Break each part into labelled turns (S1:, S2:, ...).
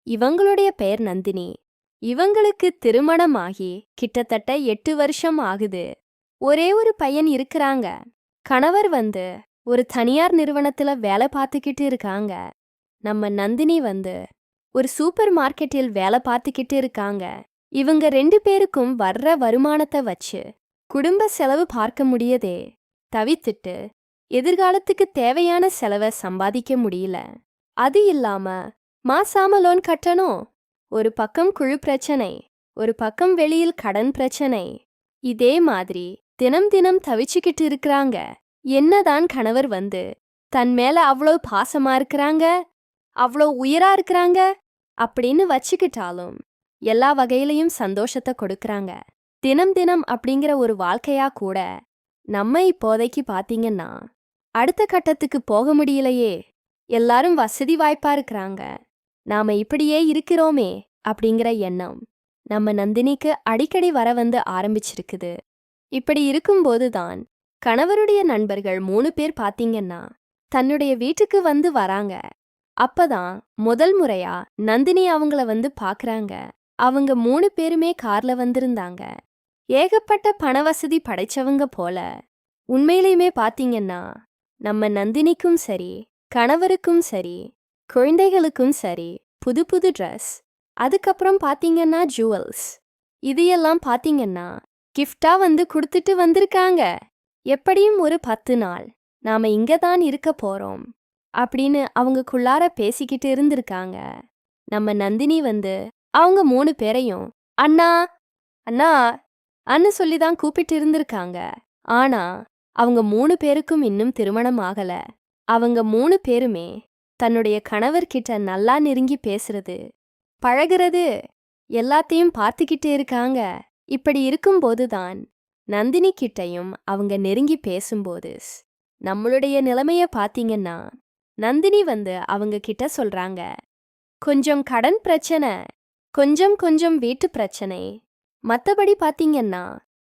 S1: இவங்களுடைய பெயர் நந்தினி. இவங்களுக்கு திருமணமாகி கிட்டத்தட்ட 8 வருஷம் ஆகுது. ஒரே ஒரு பையன் இருக்கிறாங்க. கணவர் ஒரு தனியார் நிறுவனத்துல வேலை பார்த்துக்கிட்டு இருக்காங்க. நம்ம நந்தினி ஒரு சூப்பர் மார்க்கெட்டில் வேலை பார்த்துக்கிட்டு இருக்காங்க. இவங்க 2 பேருக்கும் வர்ற வருமானத்தை வச்சு குடும்ப செலவு பார்க்க முடியதே தவித்துட்டு எதிர்காலத்துக்கு தேவையான செலவை சம்பாதிக்க முடியல. அது இல்லாம மாசாம லோன் கட்டணும். ஒரு பக்கம் குழு பிரச்சனை, ஒரு பக்கம் வெளியில் கடன் பிரச்சனை. இதே மாதிரி தினம் தினம் தவிச்சுக்கிட்டு இருக்கிறாங்க. என்னதான் கணவர் தன் மேல அவ்வளோ பாசமா இருக்கிறாங்க, அவ்வளோ உயிரா இருக்கிறாங்க அப்படின்னு வச்சுக்கிட்டாலும் எல்லா வகையிலையும் சந்தோஷத்தை கொடுக்கறாங்க. தினம் தினம் அப்படிங்கிற ஒரு வாழ்க்கையா கூட நம்ம இப்போதைக்கு பாத்தீங்கன்னா அடுத்த கட்டத்துக்கு போக முடியலையே. எல்லாரும் வசதி வாய்ப்பா இருக்கிறாங்க, நாம இப்படியே இருக்கிறோமே அப்படிங்கிற எண்ணம் நம்ம நந்தினிக்கு அடிக்கடி வர ஆரம்பிச்சிருக்குது. இப்படி இருக்கும்போதுதான் கணவருடைய நண்பர்கள் 3 பேர் பாத்தீங்கன்னா தன்னுடைய வீட்டுக்கு வராங்க. அப்பதான் முதல் முறையா நந்தினி அவங்கள பாக்குறாங்க. அவங்க 3 பேருமே கார்ல வந்திருந்தாங்க. ஏகப்பட்ட பணவசதி படைச்சவங்க போல. உண்மையிலையுமே பாத்தீங்கன்னா நம்ம நந்தினிக்கும் சரி, கணவருக்கும் சரி, குழந்தைகளுக்கும் சரி புது புது ட்ரெஸ், அதுக்கப்புறம் பாத்தீங்கன்னா ஜுவல்ஸ், இதையெல்லாம் பாத்தீங்கன்னா கிஃப்டா கொடுத்துட்டு வந்திருக்காங்க. எப்படியும் ஒரு 10 நாள் நாம இங்கதான் இருக்க போறோம் அப்படின்னு அவங்கக்குள்ளார பேசிக்கிட்டு இருந்திருக்காங்க. நம்ம நந்தினி அவங்க 3 பேரையும் அண்ணா அண்ணா அன்னு சொல்லிதான் கூப்பிட்டு இருந்திருக்காங்க. ஆனா அவங்க 3 பேருக்கும் இன்னும் திருமணம் ஆகல. அவங்க 3 பேருமே தன்னுடைய கணவர்கிட்ட நல்லா நெருங்கி பேசுறது, பழகிறது எல்லாத்தையும் பார்த்துக்கிட்டே இருக்காங்க. இப்படி இருக்கும்போதுதான் நந்தினி கிட்டையும் அவங்க நெருங்கி பேசும்போது நம்மளுடைய நிலைமைய பாத்தீங்கன்னா நந்தினி அவங்க கிட்ட சொல்றாங்க, கொஞ்சம் கடன் பிரச்சனை, கொஞ்சம் கொஞ்சம் வீட்டு பிரச்சனை, மத்தபடி பாத்தீங்கன்னா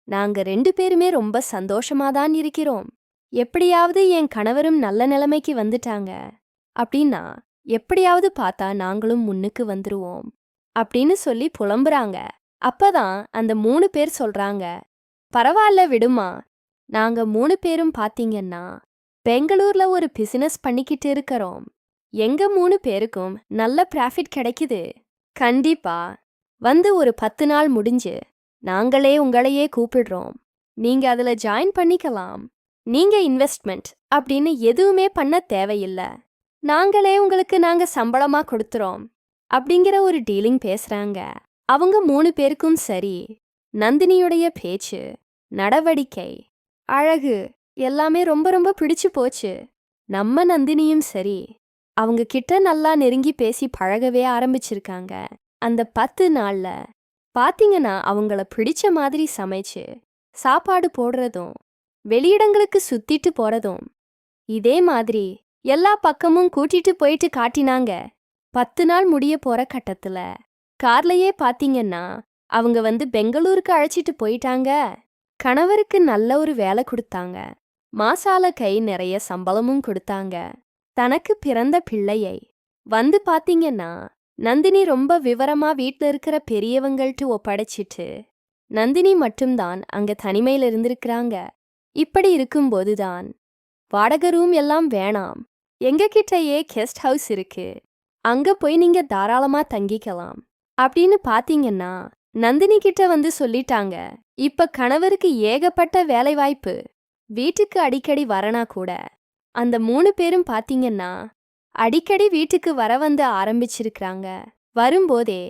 S1: நாங்க 2 பேருமே ரொம்ப சந்தோஷமாதான் இருக்கிறோம். எப்படியாவது என் கணவரும் நல்ல நிலைமைக்கு வந்துட்டாங்க அப்படின்னா எப்படியாவது பார்த்தா நாங்களும் முன்னுக்கு வந்துருவோம் அப்படின்னு சொல்லி புலம்புறாங்க. அப்பதான் அந்த 3 பேர் சொல்றாங்க, பரவாயில்ல விடுமா, நாங்க 3 பேரும் பாத்தீங்கன்னா பெங்களூர்ல ஒரு பிசினஸ் பண்ணிக்கிட்டு இருக்கிறோம். எங்க 3 பேருக்கும் நல்ல ப்ராஃபிட் கிடைக்குது. கண்டிப்பா ஒரு 10 நாள் முடிஞ்சு நாங்களே உங்களையே கூப்பிடுறோம். நீங்க அதுல ஜாயின் பண்ணிக்கலாம். நீங்க இன்வெஸ்ட்மெண்ட் அப்படின்னு எதுவுமே பண்ண தேவையில்ல, நாங்களே நாங்க சம்பளமா கொடுத்துறோம் அப்படிங்கிற ஒரு டீலிங் பேசுறாங்க. அவங்க 3 பேருக்கும் சரி, நந்தினியுடைய பேச்சு, நடவடிக்கை, அழகு எல்லாமே ரொம்ப ரொம்ப பிடிச்சு போச்சு. நம்ம நந்தினியும் சரி, அவங்க கிட்ட நல்லா நெருங்கி பேசி பழகவே ஆரம்பிச்சிருக்காங்க. அந்த 10 நாள்ல பாத்தீங்கன்னா அவங்கள பிடிச்ச மாதிரி சமைச்சு சாப்பாடு போடுறதும், வெளியிடங்களுக்கு சுத்திட்டு போறதும், இதே மாதிரி எல்லா பக்கமும் கூட்டிட்டு போயிட்டு காட்டினாங்க. 10 நாள் முடிய போற கட்டத்துல கார்லயே பாத்தீங்கன்னா அவங்க பெங்களூருக்கு அழைச்சிட்டு போயிட்டாங்க. கணவருக்கு நல்ல ஒரு வேலை கொடுத்தாங்க. மாசால கை நிறைய சம்பளமும் கொடுத்தாங்க. தனக்கு பிறந்த பிள்ளையை பாத்தீங்கன்னா நந்தினி ரொம்ப விவரமா வீட்ல இருக்கிற பெரியவங்கள்ட்ட ஒப்படைச்சிட்டு நந்தினி மட்டும்தான் அங்க தனிமையில இருந்திருக்கிறாங்க. இப்படி இருக்கும்போதுதான் வாடகை ரூம் எல்லாம் வேணாம், எங்க கிட்டயே கெஸ்ட் ஹவுஸ் இருக்கு, அங்க போய் நீங்க தாராளமா தங்கிக்கலாம் அப்படின்னு பாத்தீங்கன்னா நந்தினி கிட்ட சொல்லிட்டாங்க. இப்ப கணவருக்கு ஏகப்பட்ட வேலை வாய்ப்பு, வீட்டுக்கு அடிக்கடி வரனா கூட அந்த 3 பேரும் பாத்தீங்கன்னா அடிக்கடி வீட்டுக்கு வர ஆரம்பிச்சிருக்கிறாங்க. வரும்போதே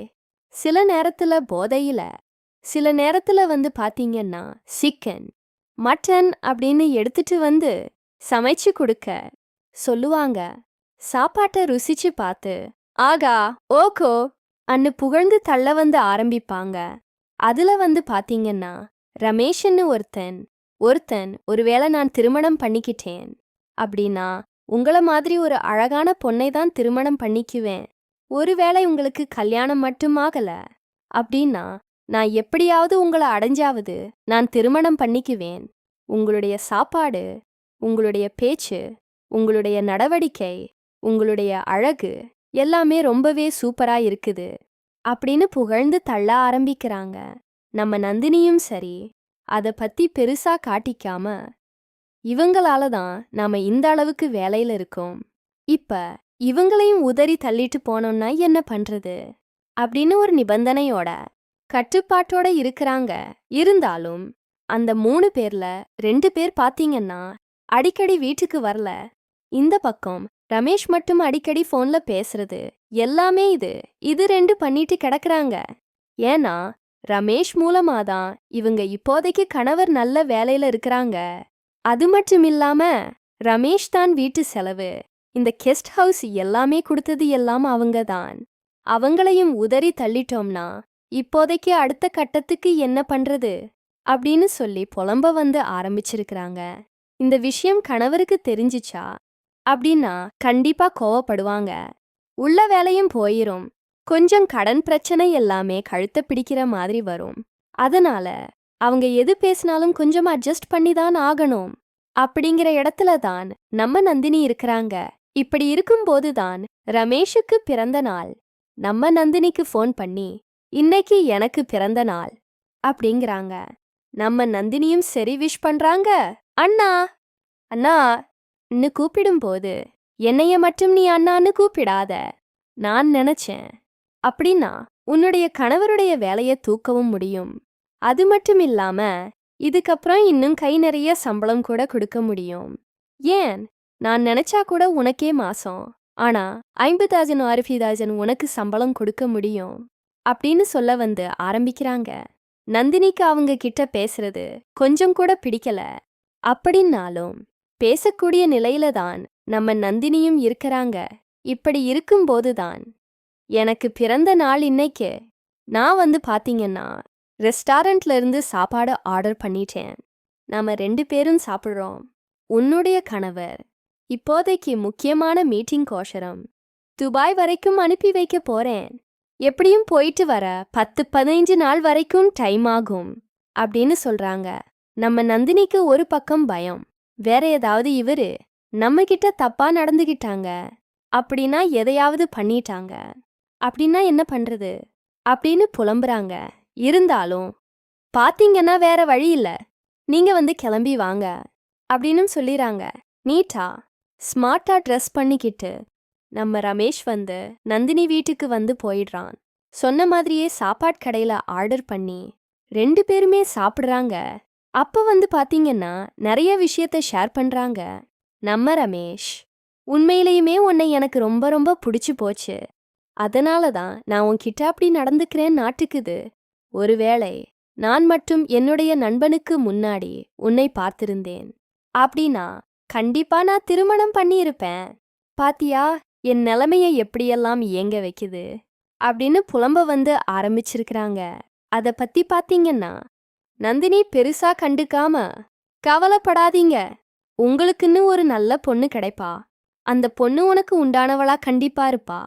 S1: சில நேரத்துல போதையில, சில நேரத்துல பாத்தீங்கன்னா சிக்கன், மட்டன் அப்படின்னு எடுத்துட்டு சமைச்சு கொடுக்க சொல்லுவாங்க. சாப்பாட்டை ருசிச்சு பார்த்து ஆகா ஓகோ அன்னு புகழ்ந்து தள்ள ஆரம்பிப்பாங்க. அதுல பாத்தீங்கன்னா ரமேஷ்ன்னு ஒருத்தன் ஒருவேளை நான் திருமணம் பண்ணிக்கிட்டேன் அப்படின்னா உங்கள மாதிரி ஒரு அழகான பொண்ணை தான் திருமணம் பண்ணிக்குவேன். ஒருவேளை உங்களுக்கு கல்யாணம் மட்டும் ஆகல அப்படின்னா நான் எப்படியாவது உங்களை அடைஞ்சாவது நான் திருமணம் பண்ணிக்குவேன். உங்களுடைய சாப்பாடு, உங்களுடைய பேச்சு, உங்களுடைய நடவடிக்கை, உங்களுடைய அழகு எல்லாமே ரொம்பவே சூப்பரா இருக்குது அப்படின்னு புகழ்ந்து தள்ள ஆரம்பிக்கிறாங்க. நம்ம நந்தினியும் சரி, அத பத்தி பெருசா காட்டிக்காம, இவங்களால தான் நாம இந்த அளவுக்கு வேலையில இருக்கோம். இப்ப இவங்களையும் உதறி தள்ளிட்டு போனோம்னா என்ன பண்றது அப்படின்னு ஒரு நிபந்தனையோட கட்டுப்பாட்டோட இருக்கிறாங்க. இருந்தாலும் அந்த 3 பேர்ல 2 பேர் பாத்தீங்கன்னா அடிக்கடி வீட்டுக்கு வரல. இந்த பக்கம் ரமேஷ் மட்டும் அடிக்கடி போன்ல பேசுறது எல்லாமே இது 2 பண்ணிட்டு கிடக்குறாங்க. ஏன்னா ரமேஷ் மூலமாதான் இவங்க இப்போதைக்கு கணவர் நல்ல வேலையில இருக்கிறாங்க. அது மட்டும் இல்லாம ரமேஷ் தான் வீட்டு செலவு, இந்த கெஸ்ட் ஹவுஸ் எல்லாமே கொடுத்தது எல்லாம் அவங்க தான். அவங்களையும் உதறி தள்ளிட்டோம்னா இப்போதைக்கு அடுத்த கட்டத்துக்கு என்ன பண்றது அப்படின்னு சொல்லி புலம்ப வந்து ஆரம்பிச்சிருக்கிறாங்க. இந்த விஷயம் கணவருக்கு தெரிஞ்சிச்சா அப்படின்னா கண்டிப்பா கோவப்படுவாங்க. உள்ள வேலையும் போயிரும். கொஞ்சம் கடன் பிரச்சனை எல்லாமே கழுத்தை பிடிக்கிற மாதிரி வரும். அதனால அவங்க எது பேசினாலும் கொஞ்சம் அட்ஜஸ்ட் பண்ணி தான் ஆகணும். அப்படிங்கிற இடத்துல தான் நம்ம நந்தினி இருக்கிறாங்க. இப்படி இருக்கும்போது தான் ரமேஷுக்கு பிறந்த நாள். நம்ம நந்தினிக்கு ஃபோன் பண்ணி இன்னைக்கு எனக்கு பிறந்த நாள் அப்படிங்கிறாங்க. நம்ம நந்தினியும் சரி விஷ் பண்றாங்க. அண்ணா அண்ணா ன்னு கூப்பிடும்போது என்னைய மட்டும் நீ அண்ணான்னு கூப்பிடாத. நான் நினைச்சேன் அப்படின்னா உன்னுடைய கணவருடைய வேலையை தூக்கவும் முடியும். அது மட்டும் இல்லாம இதுக்கப்புறம் இன்னும் கை நிறைய சம்பளம் கூட கொடுக்க முடியும். ஏன் நான் நினைச்சா கூட உனக்கே மாசம் ஆனா 50,000 60,000 உனக்கு சம்பளம் கொடுக்க முடியும் அப்படின்னு சொல்ல வந்து ஆரம்பிக்கிறாங்க. நந்தினிக்கு அவங்க கிட்ட பேசுறது கொஞ்சம் கூட பிடிக்கல. அப்படின்னாலும் பேசக்கூடிய நிலையில தான் நம்ம நந்தினியும் இருக்கிறாங்க. இப்படி இருக்கும்போதுதான் எனக்கு பிறந்த நாள் இன்னைக்கு. நான் வந்து பாத்தீங்கன்னா ரெஸ்டாரண்ட்ல இருந்து சாப்பாடு ஆர்டர் பண்ணிட்டேன். நாம 2 பேரும் சாப்பிடுறோம். உன்னுடைய கணவர் இப்போதைக்கு முக்கியமான மீட்டிங் கோஷரம் துபாய் வரைக்கும் அனுப்பி வைக்க போறேன். எப்படியும் போயிட்டு வர 10-15 நாள் வரைக்கும் டைம் ஆகும் அப்படின்னு சொல்றாங்க. நம்ம நந்தினிக்கு ஒரு பக்கம் பயம். வேற ஏதாவது இவரு நம்ம கிட்ட தப்பா நடந்துகிட்டாங்க அப்படின்னா எதையாவது பண்ணிட்டாங்க அப்படின்னா என்ன பண்றது அப்படின்னு புலம்புறாங்க. இருந்தாலும் பாத்தீங்கன்னா வேற வழி இல்ல, நீங்க வந்து கிளம்பி வாங்க அப்படின்னு சொல்லிறாங்க. நீட்டா ஸ்மார்ட்டா ட்ரெஸ் பண்ணிக்கிட்டு நம்ம ரமேஷ் வந்து நந்தினி வீட்டுக்கு வந்து போயிடுறான். சொன்ன மாதிரியே சாப்பாடு கடையில ஆர்டர் பண்ணி 2 பேருமே சாப்பிடுறாங்க. அப்ப வந்து பாத்தீங்கன்னா நிறைய விஷயத்த ஷேர் பண்றாங்க. நம்ம ரமேஷ் உண்மையிலேயுமே உன்னை எனக்கு ரொம்ப ரொம்ப பிடிச்சு போச்சு. அதனால தான் நான் உன்கிட்ட அப்படி நடந்துக்கிறேன் நாட்டுக்குது. ஒருவேளை நான் மட்டும் என்னுடைய நண்பனுக்கு முன்னாடி உன்னை பார்த்திருந்தேன் அப்படின்னா கண்டிப்பா நான் திருமணம் பண்ணியிருப்பேன். பாத்தியா என் நிலைமைய எப்படியெல்லாம் இயங்க வைக்குது அப்படின்னு புலம்ப வந்து ஆரம்பிச்சிருக்கிறாங்க. அத பத்தி பாத்தீங்கன்னா நந்தினி பெருசா கண்டுக்காம, கவலைப்படாதீங்க, உங்களுக்குன்னு ஒரு நல்ல பொண்ணு கிடைப்பா. அந்த பொண்ணு உனக்கு உண்டானவளா கண்டிப்பா இருப்பா.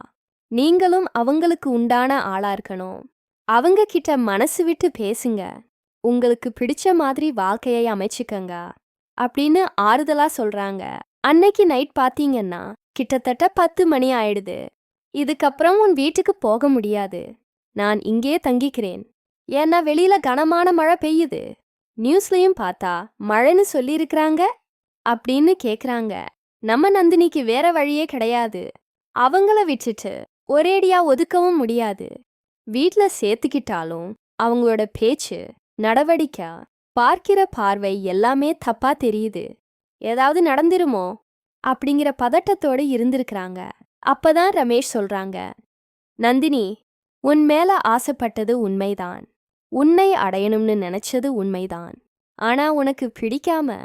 S1: நீங்களும் அவங்களுக்கு உண்டான ஆளா இருக்கணும். அவங்க கிட்ட மனசு விட்டு பேசுங்க. உங்களுக்கு பிடிச்ச மாதிரி வாழ்க்கையை அமைச்சுக்கங்க அப்படின்னு ஆறுதலா சொல்றாங்க. அன்னைக்கு நைட் பாத்தீங்கன்னா கிட்டத்தட்ட 10 மணி ஆயிடுது. இதுக்கப்புறம் உன் வீட்டுக்கு போக முடியாது. நான் இங்கே தங்கிக்கிறேன். ஏன்னா வெளியில கனமான மழை பெய்யுது. நியூஸ்லயும் பார்த்தா மழைன்னு சொல்லியிருக்கிறாங்க அப்படின்னு கேக்குறாங்க. நம்ம நந்தினிக்கு வேற வழியே கிடையாது. அவங்கள விட்டுட்டு ஒரேடியா ஒதுக்கவும் முடியாது. வீட்ல சேர்த்துக்கிட்டாலும் அவங்களோட பேச்சு, நடவடிக்கை, பார்க்கிற பார்வை எல்லாமே தப்பா தெரியுது. ஏதாவது நடந்துருமோ அப்படிங்கிற பதட்டத்தோடு இருந்திருக்கிறாங்க. அப்பதான் ரமேஷ் சொல்றாங்க, நந்தினி உன் மேல ஆசைப்பட்டது உண்மைதான். உன்னை அடையணும்னு நினைச்சது உண்மைதான். ஆனா உனக்கு பிடிக்காம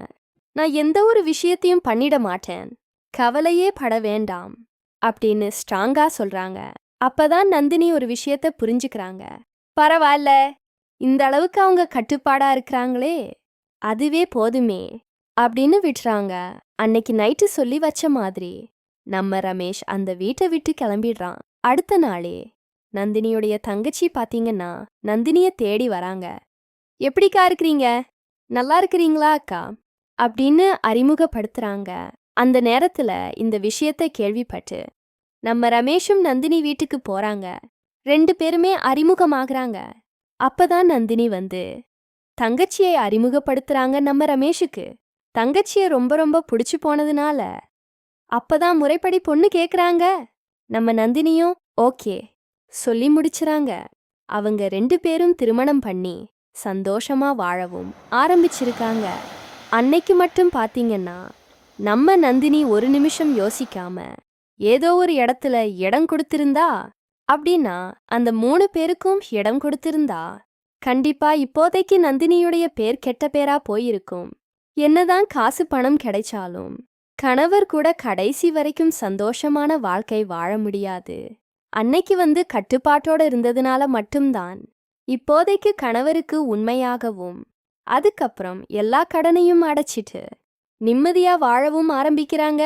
S1: நான் எந்த ஒரு விஷயத்தையும் பண்ணிட மாட்டேன். கவலையே பட வேண்டாம் அப்படின்னு ஸ்ட்ராங்கா சொல்றாங்க. அப்பதான் நந்தினி ஒரு விஷயத்த புரிஞ்சுக்கிறாங்க. பரவாயில்ல, இந்த அளவுக்கு அவங்க கட்டுப்பாடா இருக்கிறாங்களே, அதுவே போதுமே அப்படின்னு விட்டுறாங்க. அன்னைக்கு நைட்டு சொல்லி வச்ச மாதிரி நம்ம ரமேஷ் அந்த வீட்டை விட்டு கிளம்பிடுறான். அடுத்த நாளே நந்தினியுடைய தங்கச்சி பாத்தீங்கன்னா நந்தினிய தேடி வராங்க. எப்படிக்கா இருக்கிறீங்க, நல்லா இருக்கிறீங்களா அக்கா அப்படின்னு அறிமுகப்படுத்துறாங்க. அந்த நேரத்துல இந்த விஷயத்தை கேள்விப்பட்டு நம்ம ரமேஷும் நந்தினி வீட்டுக்கு போறாங்க. 2 பேருமே அறிமுகமாகறாங்க. அப்பதான் நந்தினி வந்து தங்கச்சியை அறிமுகப்படுத்துறாங்க நம்ம ரமேஷுக்கு. தங்கச்சியை ரொம்ப ரொம்ப பிடிச்சு போனதுனால அப்பதான் முறைப்படி பொண்ணு கேக்குறாங்க. நம்ம நந்தினியும் ஓகே சொல்லி முடிச்சுறாங்க. அவங்க 2 பேரும் திருமணம் பண்ணி சந்தோஷமா வாழவும் ஆரம்பிச்சிருக்காங்க. அன்னைக்கு மட்டும் பாத்தீங்கன்னா நம்ம நந்தினி ஒரு நிமிஷம் யோசிக்காம ஏதோ ஒரு இடத்துல இடம் கொடுத்திருந்தா அப்படின்னா அந்த 3 பேருக்கும் இடம் கொடுத்திருந்தா கண்டிப்பா இப்போதைக்கு நந்தினியுடைய பேர் கெட்ட பேரா போயிருக்கும். என்னதான் காசு பணம் கிடைச்சாலும் கணவர் கூட கடைசி வரைக்கும் சந்தோஷமான வாழ்க்கை வாழ முடியாது. அன்னைக்கு வந்து கட்டுப்பாட்டோட இருந்ததுனால மட்டும்தான் இப்போதைக்கு கணவருக்கு உண்மையாகவும் அதுக்கப்புறம் எல்லா கடனையும் அடைச்சிட்டு நிம்மதியா வாழவும் ஆரம்பிக்கிறாங்க.